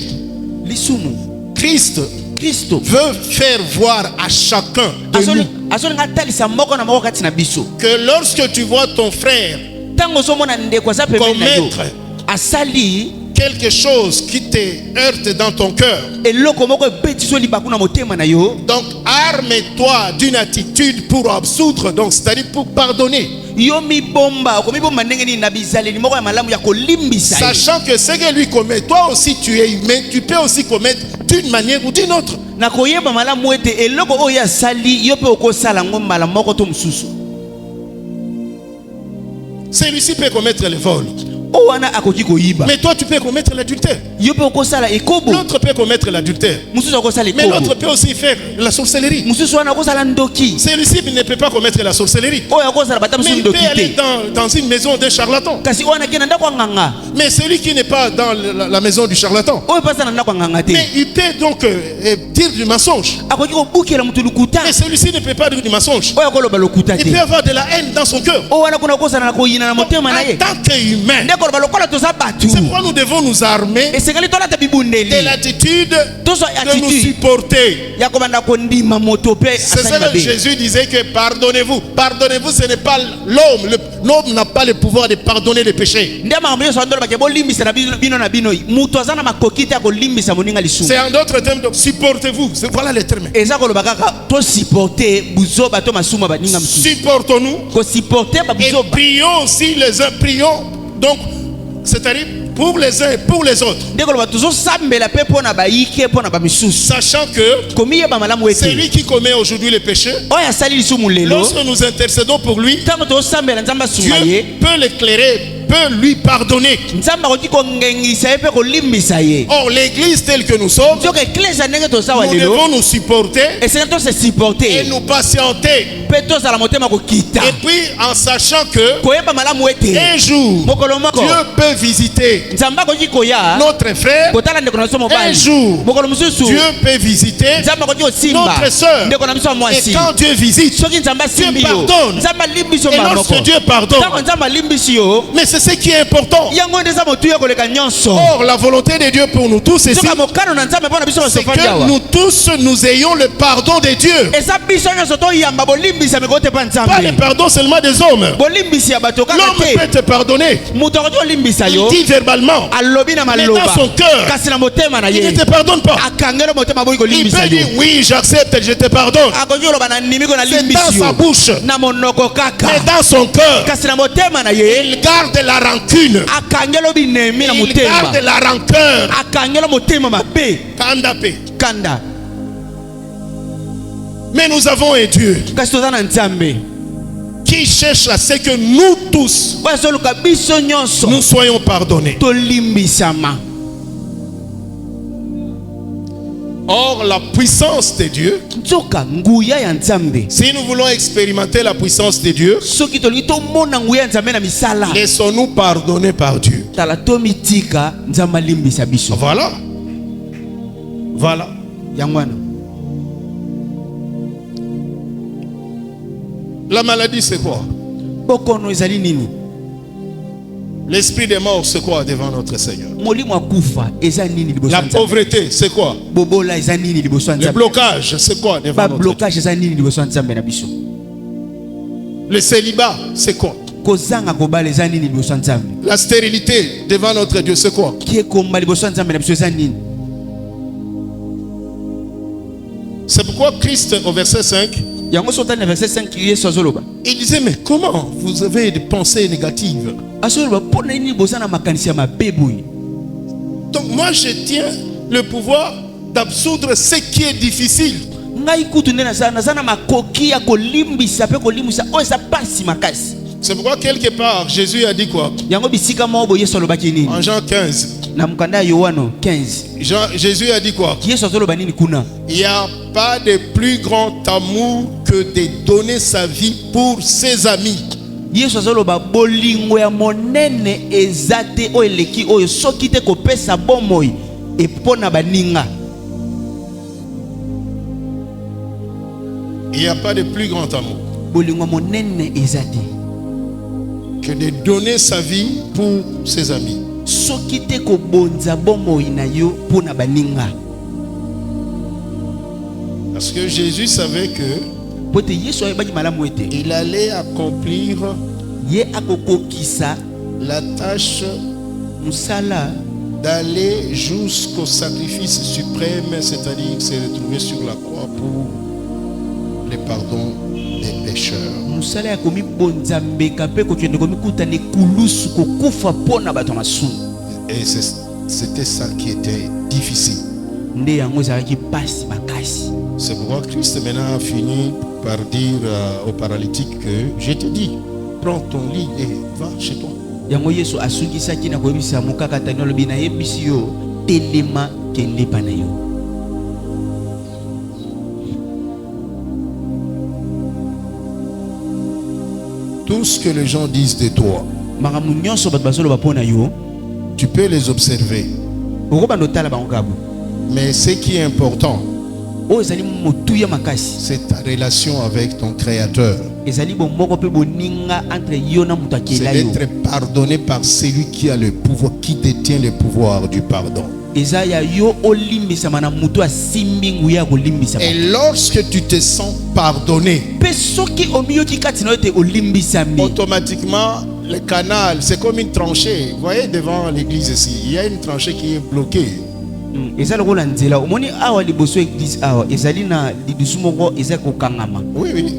[SPEAKER 1] Lisumu.
[SPEAKER 2] Christ
[SPEAKER 1] Kristo
[SPEAKER 2] veut faire voir à chacun de nous
[SPEAKER 1] azolinga atalisa moko na moko kati na biso.
[SPEAKER 2] que lorsque tu vois ton frère
[SPEAKER 1] Tango ozomona ndeko aza pembeni na yo
[SPEAKER 2] commettre
[SPEAKER 1] asali
[SPEAKER 2] quelque chose qui te heurte dans ton cœur,
[SPEAKER 1] eloko moko ebetiso libaku na motema na yo,
[SPEAKER 2] donc arme-toi d'une attitude pour absoudre, donc c'est-à-dire pour pardonner,
[SPEAKER 1] yo mibomba okomibomba ndenge nini na bizaleli moko ya malamu ya kolimbisa ye.
[SPEAKER 2] sachant que ce que lui commet, toi aussi tu es humain, tu peux aussi commettre d'une manière ou d'une autre.
[SPEAKER 1] Na koyeba malamu ete eloko oyo asali yo pe okosala ngo mbala moko to mosusu.
[SPEAKER 2] Celui-ci peut commettre le vol,
[SPEAKER 1] O wana akoki koyiba,
[SPEAKER 2] mais toi tu peux commettre l'adultère.
[SPEAKER 1] yo pe okosala ekobo,
[SPEAKER 2] L'autre peut commettre l'adultère,
[SPEAKER 1] mosusu akosala
[SPEAKER 2] mais l'autre
[SPEAKER 1] ekobo,
[SPEAKER 2] peut aussi faire la sorcellerie.
[SPEAKER 1] mosusu wana akosala ndoki,
[SPEAKER 2] Celui-ci ne peut pas commettre la sorcellerie,
[SPEAKER 1] oyo akosala bata
[SPEAKER 2] mais
[SPEAKER 1] mosusu
[SPEAKER 2] il peut
[SPEAKER 1] ndoki
[SPEAKER 2] aller
[SPEAKER 1] te.
[SPEAKER 2] dans une maison d'un charlatan.
[SPEAKER 1] Kasi wana kena ndako ya nganga,
[SPEAKER 2] Mais celui qui n'est pas dans la maison du charlatan,
[SPEAKER 1] oyo pasa na ndako ya nganga te,
[SPEAKER 2] mais il peut donc dire du mensonge.
[SPEAKER 1] akoki kobukela mutu lukuta,
[SPEAKER 2] Mais celui-ci ne peut pas dire du mensonge.
[SPEAKER 1] oyo akoloba lokuta
[SPEAKER 2] Il
[SPEAKER 1] te.
[SPEAKER 2] peut avoir de la haine dans son cœur.
[SPEAKER 1] O wana kuna kosana na koyina na motema na
[SPEAKER 2] En
[SPEAKER 1] ye.
[SPEAKER 2] tant qu'humain,
[SPEAKER 1] Ndeko loba lokola toza batu.
[SPEAKER 2] c'est pourquoi nous devons nous armer
[SPEAKER 1] Esengeli tolata bibundeli.
[SPEAKER 2] de l'attitude
[SPEAKER 1] Tozo
[SPEAKER 2] de nous
[SPEAKER 1] attitude
[SPEAKER 2] supporter.
[SPEAKER 1] ya kobanda kondima moto pe
[SPEAKER 2] C'est
[SPEAKER 1] asali
[SPEAKER 2] ça que
[SPEAKER 1] mabe.
[SPEAKER 2] Jésus disait que pardonnez-vous. Pardonnez-vous, ce n'est pas l'homme. L'homme n'a pas le pouvoir de pardonner les péchés.
[SPEAKER 1] Nde makambo nyonso andolo bake bolimbisa na bino na bino. Mutu aza na makoki te ya kolimbisa moninga lisumu.
[SPEAKER 2] C'est en d'autres termes, donc supportez-vous. Voilà les termes.
[SPEAKER 1] Eza koloba kaka to supporter buzoba to masumu baninga msusu.
[SPEAKER 2] Supportons-nous
[SPEAKER 1] Ko supporter ba
[SPEAKER 2] et
[SPEAKER 1] buzoba.
[SPEAKER 2] prions aussi les uns, prions. Donc, c'est-à-dire pour les uns et pour les autres.
[SPEAKER 1] Ndeko loba tozo sambela pe pona ba ike pona ba misusu.
[SPEAKER 2] Sachant que
[SPEAKER 1] Komiye ba malamu ete.
[SPEAKER 2] c'est lui qui commet aujourd'hui le péché.
[SPEAKER 1] Oya asali lisumu lelo.
[SPEAKER 2] Lorsque nous intercédons pour lui,
[SPEAKER 1] Tango to sambela nzamba sunga
[SPEAKER 2] Dieu
[SPEAKER 1] ye.
[SPEAKER 2] peut l'éclairer, peut lui pardonner.
[SPEAKER 1] Nzamba akoki kongengisa ye pe kolimbisa ye.
[SPEAKER 2] Or, l'église telle que nous sommes,
[SPEAKER 1] Nzoka eklesa ndenge tozawa
[SPEAKER 2] nous
[SPEAKER 1] lelo.
[SPEAKER 2] devons nous supporter
[SPEAKER 1] Esengeli tose
[SPEAKER 2] et
[SPEAKER 1] supporter.
[SPEAKER 2] nous patienter.
[SPEAKER 1] Pe tozala motema kokita.
[SPEAKER 2] Et puis, en sachant que
[SPEAKER 1] Koyeba malamu ete.
[SPEAKER 2] un jour,
[SPEAKER 1] Mokolo moko.
[SPEAKER 2] Dieu peut visiter
[SPEAKER 1] Nzamba akoki koya.
[SPEAKER 2] notre frère.
[SPEAKER 1] Kotala ndeko na biso
[SPEAKER 2] Un
[SPEAKER 1] mobali.
[SPEAKER 2] jour,
[SPEAKER 1] Mokolo mosusu.
[SPEAKER 2] Dieu peut visiter
[SPEAKER 1] Nzamba akoki kosimba.
[SPEAKER 2] notre sœur.
[SPEAKER 1] Ndeko na biso ya
[SPEAKER 2] Et
[SPEAKER 1] mwasi.
[SPEAKER 2] quand Dieu visite,
[SPEAKER 1] Soki Nzamba asimbi yo.
[SPEAKER 2] pardonne.
[SPEAKER 1] Nzamba alimbi yo
[SPEAKER 2] et
[SPEAKER 1] mbala moko.
[SPEAKER 2] lorsque Dieu pardonne,
[SPEAKER 1] Tango Nzamba alimbisi yo.
[SPEAKER 2] mais c'est ce qui est important.
[SPEAKER 1] Yango nde eza motuya koleka nyonso.
[SPEAKER 2] Or, la volonté de Dieu pour nous tous, c'est
[SPEAKER 1] Soka mokano na Nzambe mpona biso
[SPEAKER 2] que
[SPEAKER 1] basofandi awa.
[SPEAKER 2] nous tous, nous ayons le pardon de Dieu.
[SPEAKER 1] Eza biso nyonso toyamba bolimbisa mikote pa
[SPEAKER 2] Pas le
[SPEAKER 1] Nzambe.
[SPEAKER 2] pardon seulement des hommes.
[SPEAKER 1] Bolimbisi ya bato kaka
[SPEAKER 2] L'homme
[SPEAKER 1] te.
[SPEAKER 2] peut te pardonner.
[SPEAKER 1] Moto akoki kolimbisa
[SPEAKER 2] Il
[SPEAKER 1] yo.
[SPEAKER 2] dit verbalement.
[SPEAKER 1] Alobi na
[SPEAKER 2] Mais dans
[SPEAKER 1] maloba.
[SPEAKER 2] son cœur,
[SPEAKER 1] Kasi na motema na
[SPEAKER 2] il ne
[SPEAKER 1] ye.
[SPEAKER 2] te pardonne pas.
[SPEAKER 1] Akangelo motema boyi
[SPEAKER 2] Il
[SPEAKER 1] kolimbisa
[SPEAKER 2] peut dire
[SPEAKER 1] yo.
[SPEAKER 2] oui, j'accepte, je te pardonne.
[SPEAKER 1] Akoki koloba na ndimi ko na
[SPEAKER 2] C'est dans
[SPEAKER 1] limbisi
[SPEAKER 2] sa
[SPEAKER 1] yo.
[SPEAKER 2] bouche.
[SPEAKER 1] Na monoko kaka.
[SPEAKER 2] Mais dans son cœur,
[SPEAKER 1] Kasi na motema na ye.
[SPEAKER 2] il garde la rancune.
[SPEAKER 1] Akangelo binemi na
[SPEAKER 2] Il
[SPEAKER 1] motema.
[SPEAKER 2] garde la rancœur.
[SPEAKER 1] Akangelo motema mabe.
[SPEAKER 2] Kandapé.
[SPEAKER 1] Kanda.
[SPEAKER 2] Mais nous avons un Dieu
[SPEAKER 1] Kasi toza na Nzambe.
[SPEAKER 2] qui cherche à ce que nous tous,
[SPEAKER 1] Oyo soluka biso nyonso.
[SPEAKER 2] nous soyons pardonnés.
[SPEAKER 1] Tolimbisama.
[SPEAKER 2] Or, la puissance de Dieu,
[SPEAKER 1] Nzoka nguya ya Nzambe.
[SPEAKER 2] si nous voulons expérimenter la puissance de Dieu,
[SPEAKER 1] Soki tolingi tomona nguya ya Nzambe na misala.
[SPEAKER 2] laissons-nous pardonner par Dieu.
[SPEAKER 1] Tala tomitika Nzambe alimbisa biso.
[SPEAKER 2] Voilà. Voilà.
[SPEAKER 1] Yangwana.
[SPEAKER 2] La maladie, c'est quoi?
[SPEAKER 1] Bokono ezali nini?
[SPEAKER 2] L'esprit des morts, c'est quoi devant notre Seigneur?
[SPEAKER 1] Molimo akufa eza nini liboso
[SPEAKER 2] La
[SPEAKER 1] ya Nzambe?
[SPEAKER 2] pauvreté, c'est quoi?
[SPEAKER 1] Bobola eza nini liboso ya
[SPEAKER 2] Le
[SPEAKER 1] Nzambe?
[SPEAKER 2] blocage, c'est quoi devant
[SPEAKER 1] Ba
[SPEAKER 2] notre Seigneur?
[SPEAKER 1] blocage eza nini liboso ya Nzambe na biso?
[SPEAKER 2] Le célibat, c'est quoi?
[SPEAKER 1] kozanga kobala eza nini liboso ya Nzambe?
[SPEAKER 2] La stérilité devant notre Dieu, c'est quoi?
[SPEAKER 1] kiekomba liboso ya Nzambe na biso eza nini?
[SPEAKER 2] C'est pourquoi Christ, au verset 5,
[SPEAKER 1] yango so tali na verset 5 Yesu azoloba,
[SPEAKER 2] il disait, mais comment vous avez des pensées négatives?
[SPEAKER 1] azoloba mpona nini boza na makanisi ya mabe boye?
[SPEAKER 2] Donc moi, je tiens le pouvoir d'absoudre ce qui est difficile.
[SPEAKER 1] ngai kutu nde naza na makoki ya kolimbisa mpe kolimbisa oyo eza pasi makasi.
[SPEAKER 2] C'est pourquoi quelque part, Jésus a dit quoi?
[SPEAKER 1] yango bisika moko boye Yesu alobaki nini?
[SPEAKER 2] En Jean 15.
[SPEAKER 1] na mukanda ya Yohano 15
[SPEAKER 2] Jésus a dit quoi?
[SPEAKER 1] Yesu azoloba nini kuna?
[SPEAKER 2] Il n'y a pas de plus grand amour que de donner sa vie pour ses amis.
[SPEAKER 1] Yesu azoloba bolingo ya monene eza te oyo eleki oyo soki te kopesa bomoi epona baninga.
[SPEAKER 2] Il n'y a pas de plus grand amour
[SPEAKER 1] bolingo monene eza te
[SPEAKER 2] que de donner sa vie pour ses amis.
[SPEAKER 1] soki te kobonza bomoi na yo pona baninga.
[SPEAKER 2] Parce que Jésus savait que
[SPEAKER 1] pote Yesu ayebaki malamu ete
[SPEAKER 2] il allait accomplir
[SPEAKER 1] ye akokokisa
[SPEAKER 2] la tâche
[SPEAKER 1] musala
[SPEAKER 2] d'aller jusqu'au sacrifice suprême, c'est-à-dire se retrouver sur la croix pour le pardon des pécheurs.
[SPEAKER 1] musala ya komibonza mbeka mpe kokende komikutana ekulusu kokufa pona bato masumu.
[SPEAKER 2] Et c'était ça qui était difficile.
[SPEAKER 1] nde yango ezalaki pasi makasi.
[SPEAKER 2] C'est pourquoi Christ maintenant a fini par dire au paralytique que je te dis, prends ton lit et va chez toi.
[SPEAKER 1] yango Yesu asukisaki na koyebisa mokakatani olobi nayebisi yo telema kende epai na yo.
[SPEAKER 2] Tout ce que les gens disent de toi,
[SPEAKER 1] makambo nyonso bato bazoloba mpona yo
[SPEAKER 2] tu peux les observer.
[SPEAKER 1] okobanda otala bango kabo.
[SPEAKER 2] Mais ce qui est important,
[SPEAKER 1] oyo ezali motuya makasi,
[SPEAKER 2] c'est ta relation avec ton Créateur.
[SPEAKER 1] ezali bomoko mpe boninga entre yo na moto
[SPEAKER 2] C'est
[SPEAKER 1] akela yo.
[SPEAKER 2] d'être pardonné par celui qui a le pouvoir, qui détient le pouvoir du pardon.
[SPEAKER 1] eza ya yo olimbisama na moto asimbi nguya ya kolimbisama.
[SPEAKER 2] Et lorsque tu te sens pardonné,
[SPEAKER 1] mpe soki omiyoki kati na yo te olimbisami,
[SPEAKER 2] automatiquement, le canal, c'est comme une tranchée. Vous voyez devant l'église ici, il y a une tranchée qui est bloquée.
[SPEAKER 1] eza lokola nzela omoni awa liboso eglise awa ezali na lidusu moko eza kokangama.
[SPEAKER 2] Oui, oui.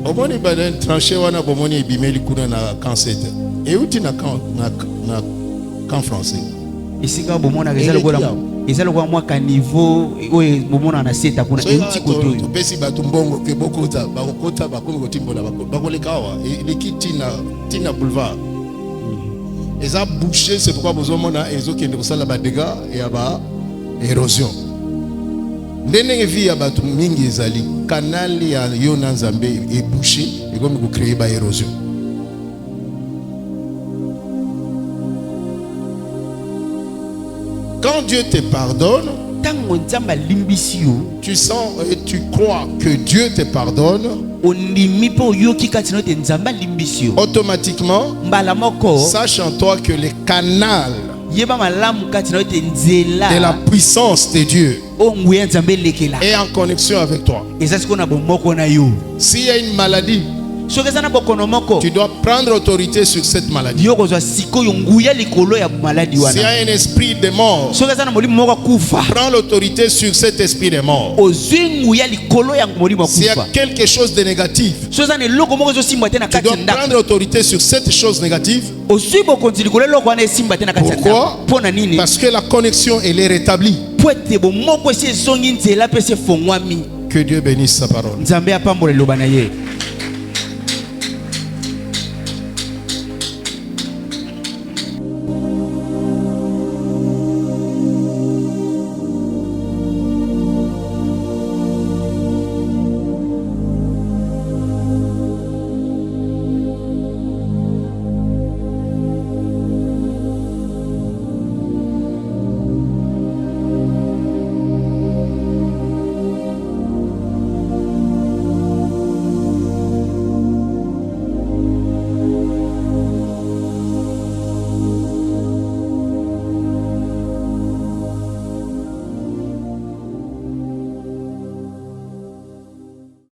[SPEAKER 2] Au moins, il y a une tranchée, on a besoin de bimeli kuna na cancet. Et où tu na camp français?
[SPEAKER 1] esika bomonaka eza lokola mwa kaniveau oyo bomona na seta kuna euti koto oyo.
[SPEAKER 2] Pesi bato mbongo ke bokota bakokota bakomi kotimbola bakoleka awa eleki tina boulevard. Eza bouché, c'est pourquoi bozomona ezokende kosala badega ya ba érosion. Ndenge vi ya bato mingi ezali canal ya yo na Nzambe est bouché et comme vous créez ba érosion. Quand Dieu te pardonne,
[SPEAKER 1] ntango nzambe alimbisi yo,
[SPEAKER 2] tu sens et tu crois que Dieu te pardonne,
[SPEAKER 1] ondimi mpe oyoki kati na yo te nzambe alimbisi yo,
[SPEAKER 2] automatiquement,
[SPEAKER 1] mbala moko
[SPEAKER 2] sache en toi que le canal
[SPEAKER 1] yeba malamu kati na yo te nzela
[SPEAKER 2] de la puissance de Dieu
[SPEAKER 1] oyo nguya nzambe elekela
[SPEAKER 2] est en connexion avec toi.
[SPEAKER 1] eza sikoyo na bomoko na yo.
[SPEAKER 2] S'il y a une maladie,
[SPEAKER 1] soki eza na bokono moko
[SPEAKER 2] tu dois prendre autorité sur cette maladie.
[SPEAKER 1] yo kozwa sikoyo nguya likolo ya maladi
[SPEAKER 2] S'il y
[SPEAKER 1] wana.
[SPEAKER 2] a un esprit de mort,
[SPEAKER 1] soki eza na molimo moko akufa
[SPEAKER 2] prends l'autorité sur cet esprit de mort.
[SPEAKER 1] ozwi nguya likolo ya molimo
[SPEAKER 2] S'il y a
[SPEAKER 1] akufa.
[SPEAKER 2] quelque chose de négatif,
[SPEAKER 1] soki eza na eloko moko ezosimbwa te na
[SPEAKER 2] tu
[SPEAKER 1] kati
[SPEAKER 2] dois
[SPEAKER 1] ya ndako
[SPEAKER 2] prendre autorité sur cette chose négative.
[SPEAKER 1] ozwi bokonzi likolo eloko wana esimba te na kati ya
[SPEAKER 2] Pourquoi?
[SPEAKER 1] ndako. mpo na nini?
[SPEAKER 2] Parce que la connexion, elle est rétablie.
[SPEAKER 1] po ete bomoko esi ezongi nzela mpe esi efongwami.
[SPEAKER 2] Que Dieu bénisse sa parole.
[SPEAKER 1] nzambe apambola liloba na ye.